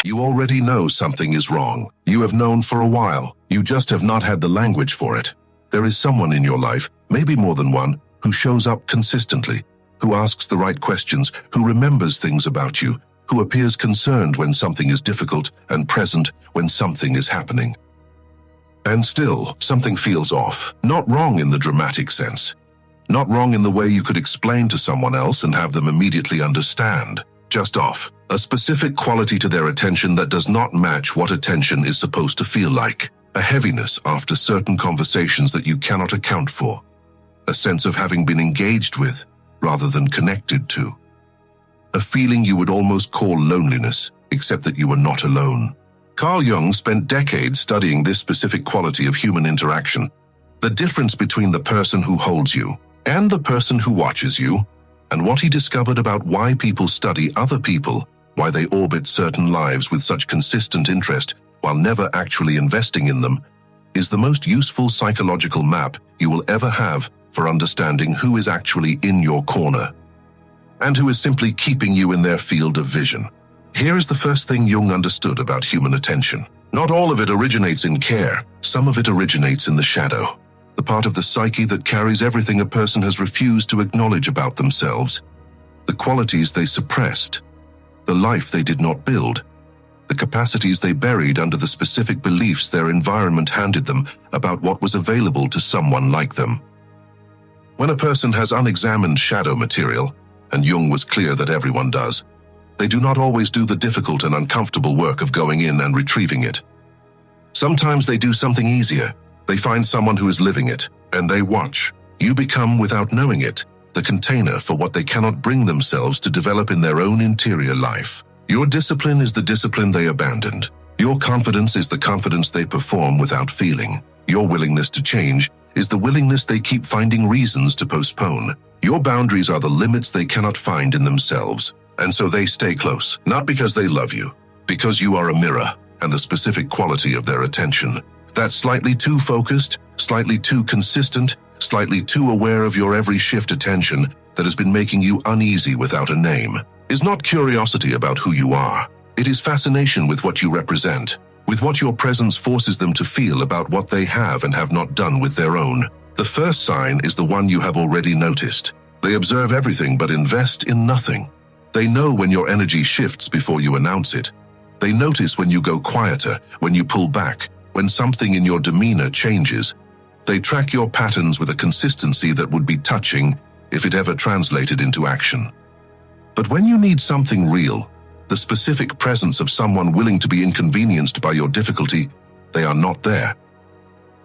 You already know something is wrong. You have known for a while. You just have not had the language for it. There is someone in your life, maybe more than one, who shows up consistently, who asks the right questions, who remembers things about you, who appears concerned when something is difficult and present when something is happening. And still, something feels off. Not wrong in the dramatic sense. Not wrong in the way you could explain to someone else and have them immediately understand. Just off. A specific quality to their attention that does not match what attention is supposed to feel like. A heaviness after certain conversations that you cannot account for. A sense of having been engaged with, rather than connected to. A feeling you would almost call loneliness, except that you are not alone. Carl Jung spent decades studying this specific quality of human interaction. The difference between the person who holds you and the person who watches you, and what he discovered about why people study other people, why they orbit certain lives with such consistent interest while never actually investing in them, is the most useful psychological map you will ever have for understanding who is actually in your corner and who is simply keeping you in their field of vision. Here is the first thing Jung understood about human attention. Not all of it originates in care. Some of it originates in the shadow, the part of the psyche that carries everything a person has refused to acknowledge about themselves, the qualities they suppressed, the life they did not build, the capacities they buried under the specific beliefs their environment handed them about what was available to someone like them. When a person has unexamined shadow material, and Jung was clear that everyone does, they do not always do the difficult and uncomfortable work of going in and retrieving it. Sometimes they do something easier. They find someone who is living it, and they watch. You become, without knowing it, the container for what they cannot bring themselves to develop in their own interior life. Your discipline is the discipline they abandoned. Your confidence is the confidence they perform without feeling. Your willingness to change is the willingness they keep finding reasons to postpone. Your boundaries are the limits they cannot find in themselves, and so they stay close, not because they love you, because you are a mirror and the specific quality of their attention. That slightly too focused, slightly too consistent, slightly too aware of your every shift attention that has been making you uneasy without a name, is not curiosity about who you are. It is fascination with what you represent, with what your presence forces them to feel about what they have and have not done with their own. The first sign is the one you have already noticed. They observe everything but invest in nothing. They know when your energy shifts before you announce it. They notice when you go quieter, when you pull back, when something in your demeanor changes. They track your patterns with a consistency that would be touching if it ever translated into action. But when you need something real, the specific presence of someone willing to be inconvenienced by your difficulty, they are not there.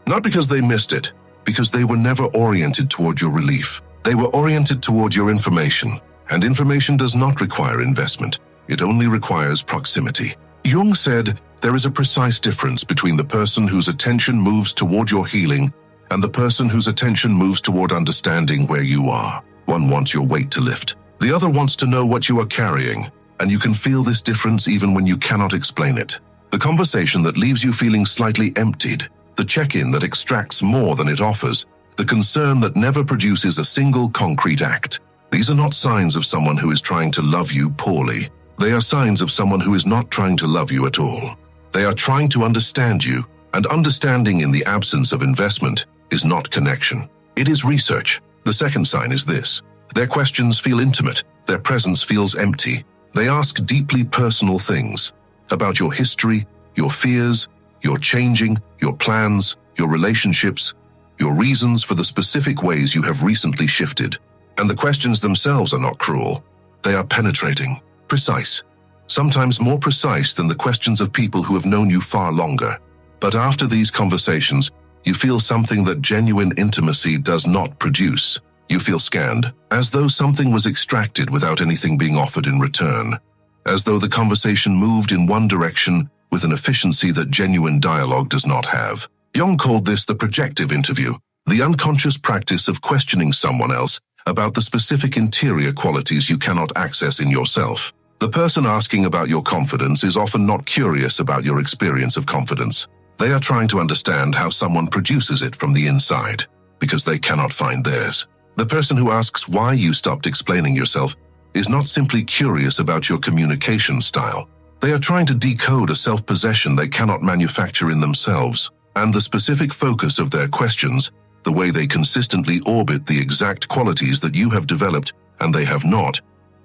Not because they missed it, because they were never oriented toward your relief. They were oriented toward your information, and information does not require investment. It only requires proximity. Jung said, there is a precise difference between the person whose attention moves toward your healing and the person whose attention moves toward understanding where you are. One wants your weight to lift. The other wants to know what you are carrying, and you can feel this difference even when you cannot explain it. The conversation that leaves you feeling slightly emptied, the check-in that extracts more than it offers, the concern that never produces a single concrete act. These are not signs of someone who is trying to love you poorly. They are signs of someone who is not trying to love you at all. They are trying to understand you, and understanding in the absence of investment is not connection. It is research. The second sign is this. Their questions feel intimate. Their presence feels empty. They ask deeply personal things about your history, your fears, your changing, your plans, your relationships, your reasons for the specific ways you have recently shifted. And the questions themselves are not cruel. They are penetrating, precise, sometimes more precise than the questions of people who have known you far longer. But after these conversations, you feel something that genuine intimacy does not produce. You feel scanned, as though something was extracted without anything being offered in return, as though the conversation moved in one direction with an efficiency that genuine dialogue does not have. Jung called this the projective interview, the unconscious practice of questioning someone else about the specific interior qualities you cannot access in yourself. The person asking about your confidence is often not curious about your experience of confidence. They are trying to understand how someone produces it from the inside, because they cannot find theirs. The person who asks why you stopped explaining yourself is not simply curious about your communication style. They are trying to decode a self-possession they cannot manufacture in themselves, and the specific focus of their questions, the way they consistently orbit the exact qualities that you have developed and they have not,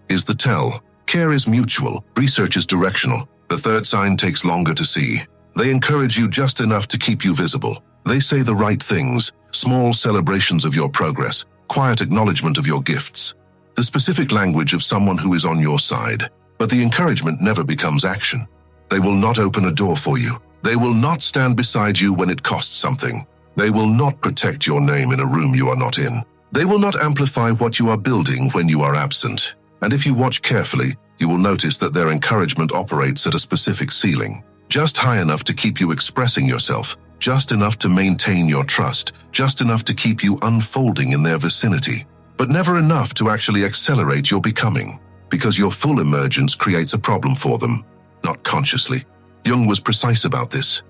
is the tell. Care is mutual, research is directional. The third sign takes longer to see. They encourage you just enough to keep you visible. They say the right things, small celebrations of your progress, quiet acknowledgement of your gifts, the specific language of someone who is on your side. But the encouragement never becomes action. They will not open a door for you. They will not stand beside you when it costs something. They will not protect your name in a room you are not in. They will not amplify what you are building when you are absent. And if you watch carefully, you will notice that their encouragement operates at a specific ceiling, just high enough to keep you expressing yourself, just enough to maintain your trust, just enough to keep you unfolding in their vicinity, but never enough to actually accelerate your becoming, because your full emergence creates a problem for them, not consciously. Jung was precise about this.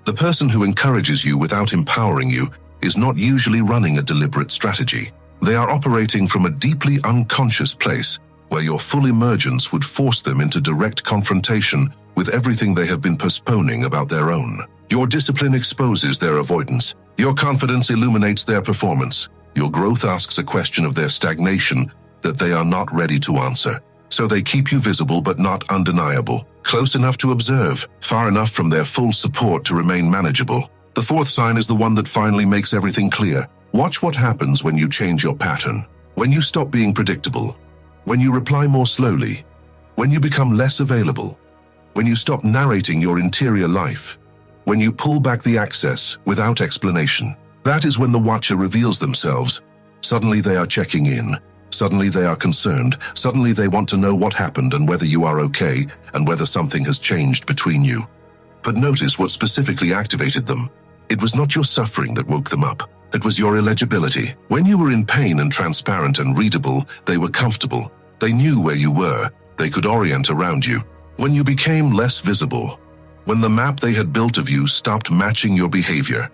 The person who encourages you without empowering you is not usually running a deliberate strategy. They are operating from a deeply unconscious place where your full emergence would force them into direct confrontation with everything they have been postponing about their own. Your discipline exposes their avoidance. Your confidence illuminates their performance. Your growth asks a question of their stagnation that they are not ready to answer. So they keep you visible but not undeniable, close enough to observe, far enough from their full support to remain manageable. The fourth sign is the one that finally makes everything clear. Watch what happens when you change your pattern, when you stop being predictable, when you reply more slowly, when you become less available, when you stop narrating your interior life, when you pull back the access without explanation. That is when the watcher reveals themselves. Suddenly they are checking in. Suddenly they are concerned. Suddenly they want to know what happened and whether you are okay and whether something has changed between you. But notice what specifically activated them. It was not your suffering that woke them up. It was your illegibility. When you were in pain and transparent and readable, they were comfortable. They knew where you were. They could orient around you. When you became less visible, when the map they had built of you stopped matching your behavior,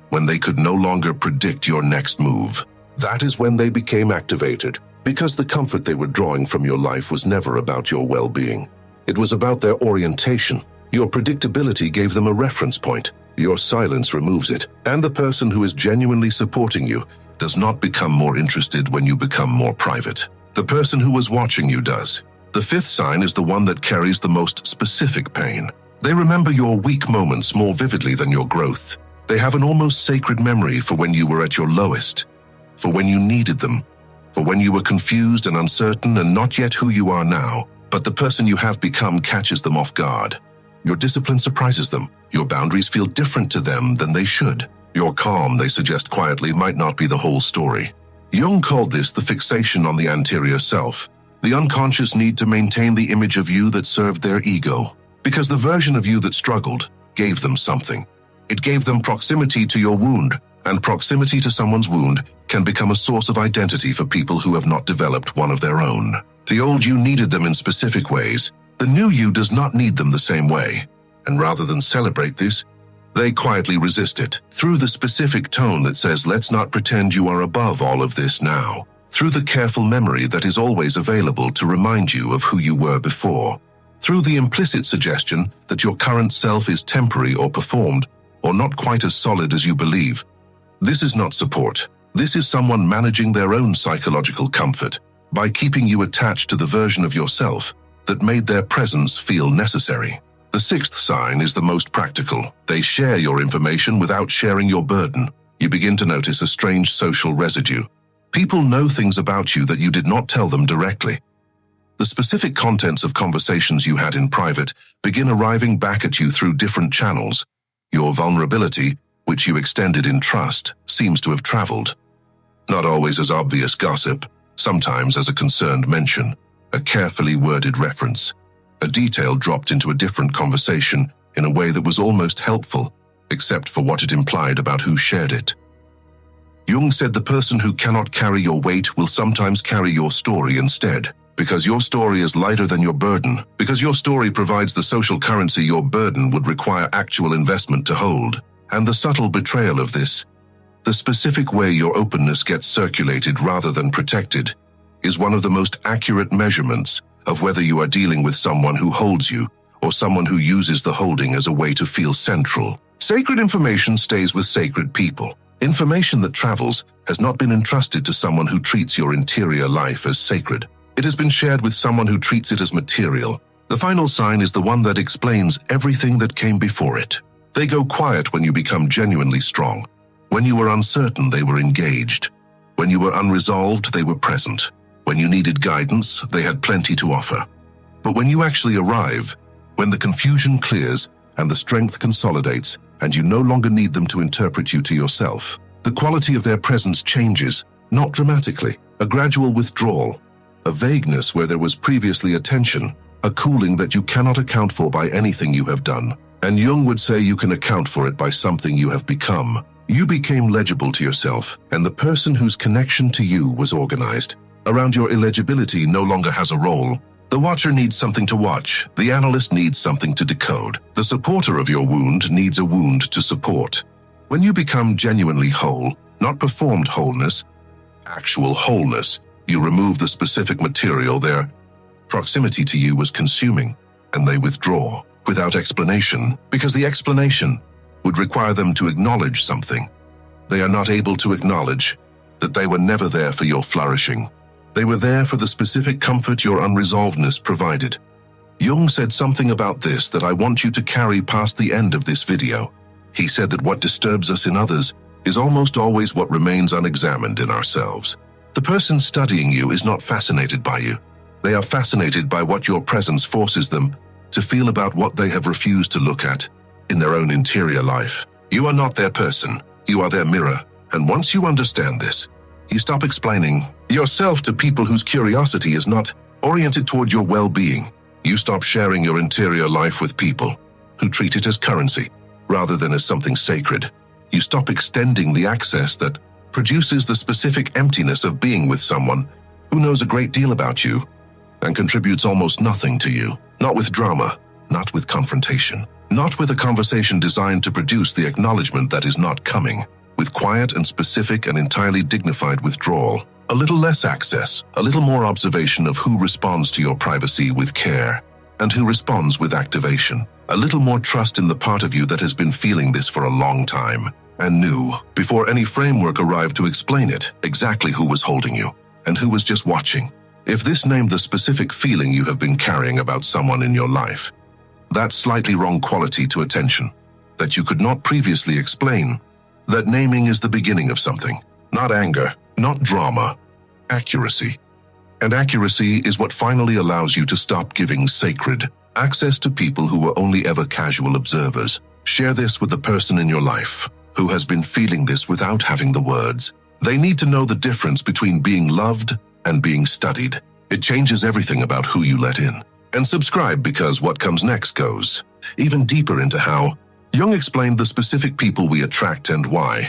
when they could no longer predict your next move, that is when they became activated, because the comfort they were drawing from your life was never about your well-being. It was about their orientation. Your predictability gave them a reference point. Your silence removes it, and the person who is genuinely supporting you does not become more interested when you become more private. The person who was watching you does. The fifth sign is the one that carries the most specific pain. They remember your weak moments more vividly than your growth. They have an almost sacred memory for when you were at your lowest, for when you needed them, for when you were confused and uncertain and not yet who you are now, but the person you have become catches them off guard. Your discipline surprises them. Your boundaries feel different to them than they should. Your calm, they suggest quietly, might not be the whole story. Jung called this the fixation on the anterior self, the unconscious need to maintain the image of you that served their ego, because the version of you that struggled gave them something. It gave them proximity to your wound, and proximity to someone's wound can become a source of identity for people who have not developed one of their own. The old you needed them in specific ways. The new you does not need them the same way, and rather than celebrate this, they quietly resist it, through the specific tone that says, let's not pretend you are above all of this now, through the careful memory that is always available to remind you of who you were before, through the implicit suggestion that your current self is temporary or performed, or not quite as solid as you believe. This is not support. This is someone managing their own psychological comfort by keeping you attached to the version of yourself that made their presence feel necessary. The sixth sign is the most practical. They share your information without sharing your burden. You begin to notice a strange social residue. People know things about you that you did not tell them directly. The specific contents of conversations you had in private begin arriving back at you through different channels. Your vulnerability, which you extended in trust, seems to have traveled. Not always as obvious gossip, sometimes as a concerned mention, a carefully worded reference, a detail dropped into a different conversation in a way that was almost helpful, except for what it implied about who shared it. Jung said the person who cannot carry your weight will sometimes carry your story instead, because your story is lighter than your burden, because your story provides the social currency your burden would require actual investment to hold. And the subtle betrayal of this, the specific way your openness gets circulated rather than protected, is one of the most accurate measurements of whether you are dealing with someone who holds you or someone who uses the holding as a way to feel central. Sacred information stays with sacred people. Information that travels has not been entrusted to someone who treats your interior life as sacred. It has been shared with someone who treats it as material. The final sign is the one that explains everything that came before it. They go quiet when you become genuinely strong. When you were uncertain, they were engaged. When you were unresolved, they were present. When you needed guidance, they had plenty to offer. But when you actually arrive, when the confusion clears and the strength consolidates, and you no longer need them to interpret you to yourself, the quality of their presence changes, not dramatically, a gradual withdrawal, a vagueness where there was previously a tension, a cooling that you cannot account for by anything you have done. And Jung would say you can account for it by something you have become. You became legible to yourself, and the person whose connection to you was organized. Around your illegibility no longer has a role. The watcher needs something to watch. The analyst needs something to decode. The supporter of your wound needs a wound to support. When you become genuinely whole, not performed wholeness, actual wholeness, you remove the specific material their proximity to you was consuming, and they withdraw without explanation, because the explanation would require them to acknowledge something. They are not able to acknowledge that they were never there for your flourishing. They were there for the specific comfort your unresolvedness provided. Jung said something about this that I want you to carry past the end of this video. He said that what disturbs us in others is almost always what remains unexamined in ourselves. The person studying you is not fascinated by you. They are fascinated by what your presence forces them to feel about what they have refused to look at in their own interior life. You are not their person. You are their mirror. And once you understand this, you stop explaining yourself to people whose curiosity is not oriented toward your well-being. You stop sharing your interior life with people who treat it as currency rather than as something sacred. You stop extending the access that produces the specific emptiness of being with someone who knows a great deal about you and contributes almost nothing to you. Not with drama, not with confrontation, not with a conversation designed to produce the acknowledgement that is not coming. With quiet and specific and entirely dignified withdrawal, a little less access, a little more observation of who responds to your privacy with care and who responds with activation, a little more trust in the part of you that has been feeling this for a long time and knew, before any framework arrived to explain it, exactly who was holding you and who was just watching. If this named the specific feeling you have been carrying about someone in your life, that slightly wrong quality to attention that you could not previously explain, that naming is the beginning of something. Not anger, not drama, accuracy. And accuracy is what finally allows you to stop giving sacred access to people who were only ever casual observers. Share this with the person in your life who has been feeling this without having the words. They need to know the difference between being loved and being studied. It changes everything about who you let in. And subscribe, because what comes next goes even deeper into how Jung explained the specific people we attract and why.